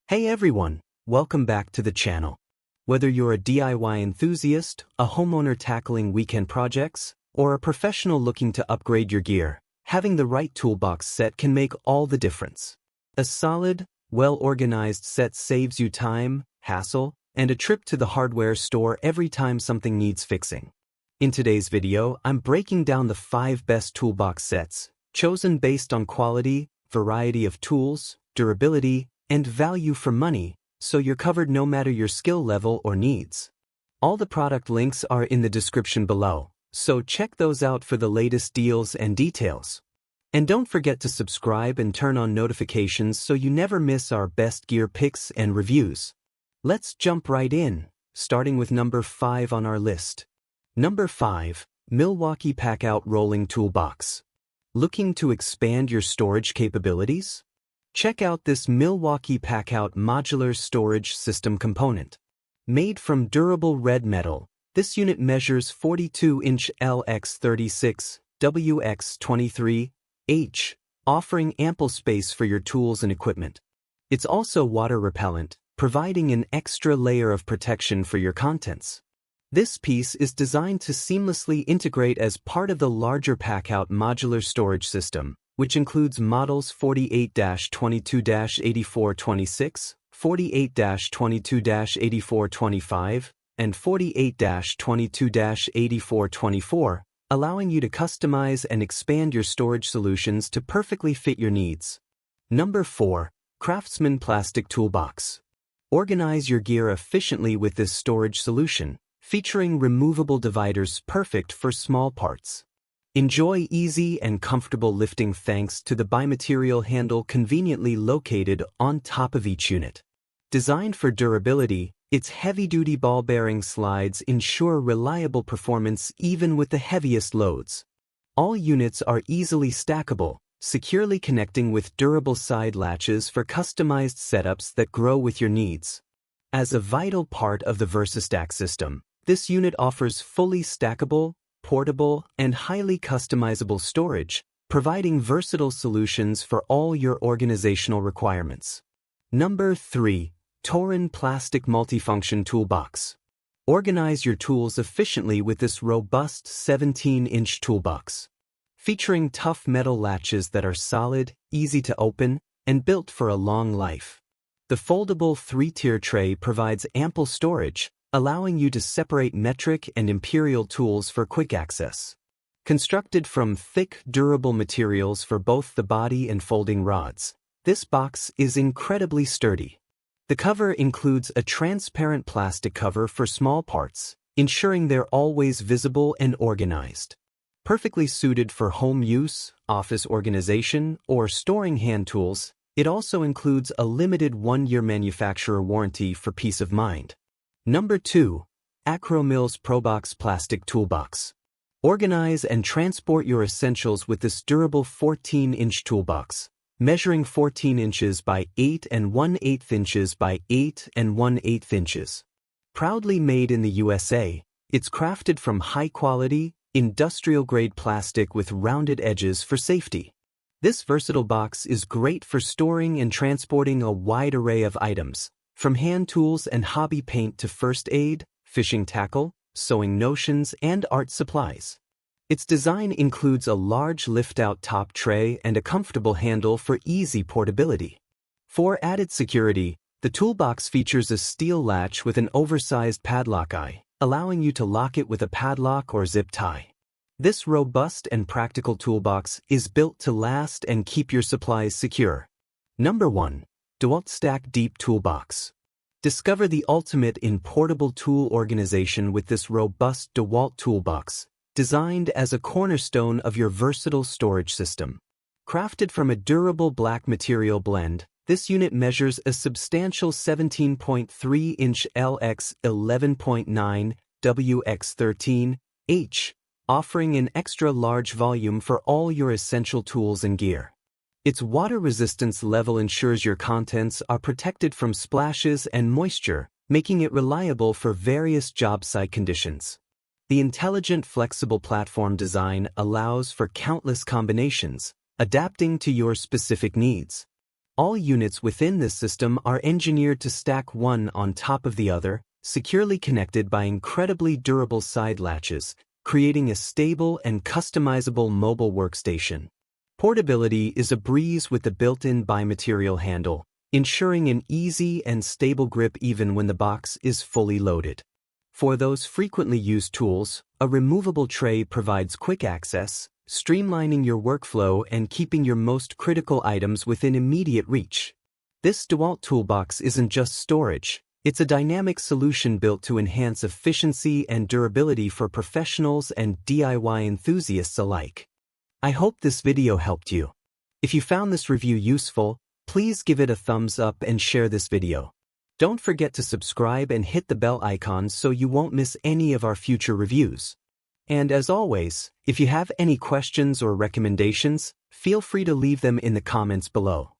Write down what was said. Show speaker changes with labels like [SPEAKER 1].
[SPEAKER 1] Hey everyone, welcome back to the channel. Whether you're a DIY enthusiast, a homeowner tackling weekend projects, or a professional looking to upgrade your gear, having the right toolbox set can make all the difference. A solid, well-organized set saves you time, hassle, and a trip to the hardware store every time something needs fixing. In today's video, I'm breaking down the 5 best toolbox sets, chosen based on quality, variety of tools, durability, and value for money, so you're covered no matter your skill level or needs. All the product links are in the description below, so check those out for the latest deals and details. And don't forget to subscribe and turn on notifications so you never miss our best gear picks and reviews. Let's jump right in, starting with number 5 on our list. Number 5, Milwaukee Packout Rolling Toolbox. Looking to expand your storage capabilities? Check out this Milwaukee Packout modular storage system component. Made from durable red metal, this unit measures 42-inch LX36, WX23H, offering ample space for your tools and equipment. It's also water repellent, providing an extra layer of protection for your contents. This piece is designed to seamlessly integrate as part of the larger Packout modular storage system, which includes models 48-22-8426, 48-22-8425, and 48-22-8424, allowing you to customize and expand your storage solutions to perfectly fit your needs. Number 4, Craftsman Plastic Toolbox. Organize your gear efficiently with this storage solution, featuring removable dividers perfect for small parts. Enjoy easy and comfortable lifting thanks to the bimaterial handle conveniently located on top of each unit. Designed for durability, its heavy-duty ball-bearing slides ensure reliable performance even with the heaviest loads. All units are easily stackable, securely connecting with durable side latches for customized setups that grow with your needs. As a vital part of the VersaStack system, this unit offers fully stackable, portable, and highly customizable storage, providing versatile solutions for all your organizational requirements. Number 3, Torin Plastic MultiFunction Toolbox. Organize your tools efficiently with this robust 17-inch toolbox. Featuring tough metal latches that are solid, easy to open, and built for a long life. The foldable 3-tier tray provides ample storage, allowing you to separate metric and imperial tools for quick access. Constructed from thick, durable materials for both the body and folding rods, this box is incredibly sturdy. The cover includes a transparent plastic cover for small parts, ensuring they're always visible and organized. Perfectly suited for home use, office organization, or storing hand tools, it also includes a limited 1-year manufacturer warranty for peace of mind. Number 2, Acros Probox Plastic Toolbox. Organize and transport your essentials with this durable 14-inch toolbox, measuring 14 inches by 8 1/8 inches by 8 1/8 inches. Proudly made in the USA, it's crafted from high-quality, industrial-grade plastic with rounded edges for safety. This versatile box is great for storing and transporting a wide array of items, from hand tools and hobby paint to first aid, fishing tackle, sewing notions, and art supplies. Its design includes a large lift-out top tray and a comfortable handle for easy portability. For added security, the toolbox features a steel latch with an oversized padlock eye, allowing you to lock it with a padlock or zip tie. This robust and practical toolbox is built to last and keep your supplies secure. Number 1, DeWalt Stack Deep Toolbox. Discover the ultimate in portable tool organization with this robust DeWalt toolbox, designed as a cornerstone of your versatile storage system. Crafted from a durable black material blend, this unit measures a substantial 17.3-inch LX 11.9 WX13H, offering an extra large volume for all your essential tools and gear. Its water resistance level ensures your contents are protected from splashes and moisture, making it reliable for various job site conditions. The intelligent, flexible platform design allows for countless combinations, adapting to your specific needs. All units within this system are engineered to stack one on top of the other, securely connected by incredibly durable side latches, creating a stable and customizable mobile workstation. Portability is a breeze with the built-in bimaterial handle, ensuring an easy and stable grip even when the box is fully loaded. For those frequently used tools, a removable tray provides quick access, streamlining your workflow and keeping your most critical items within immediate reach. This DeWalt Toolbox isn't just storage, it's a dynamic solution built to enhance efficiency and durability for professionals and DIY enthusiasts alike. I hope this video helped you. If you found this review useful, please give it a thumbs up and share this video. Don't forget to subscribe and hit the bell icon so you won't miss any of our future reviews. And as always, if you have any questions or recommendations, feel free to leave them in the comments below.